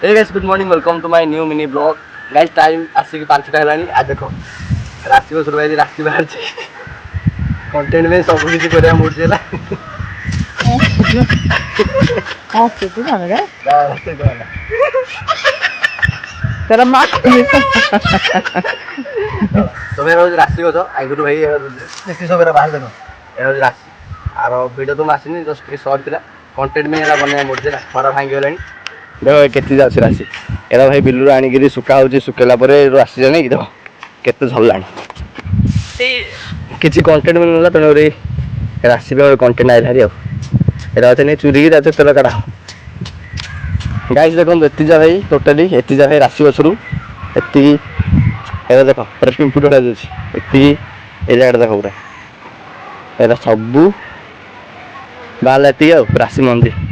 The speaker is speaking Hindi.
Hey guys, good morning. Welcome to my new mini vlog. Guys, time आसी की 5टा हेलानी आज देखो राशि को शुरू होई राशि बाहर छे कंटेंट में सब किसी करे मूड देला हां कितु ना रे तेरा मां तो मेरा राशि को तो आगुरु भाई देखि सब बाहर देखो ए राशि आरो वीडियो तो आसीनी जस्ट शॉर्ट पिला कंटेंट में एला बने मूड देला खरा भांगी गेलानी देखो केती जाଉଛି राशि एरा भाई बिल्लू आनिगिरी सुका होची सुकेला परे राशि जाने कि देखो केते झललानी किछि कंटेंट मिलला तने रे राशि पे कंटेंट आइला रे एरा तने चुरी की जाते तेल काढा गाइस देखो एतिजा भाई टोटली एतिजा भाई राशि बसरू एति एरा देखो प्रेस्टिम फुट उडा जाଉଛି एति ए जाडा देखो पूरा एरा सब बालाती राशि मंदिर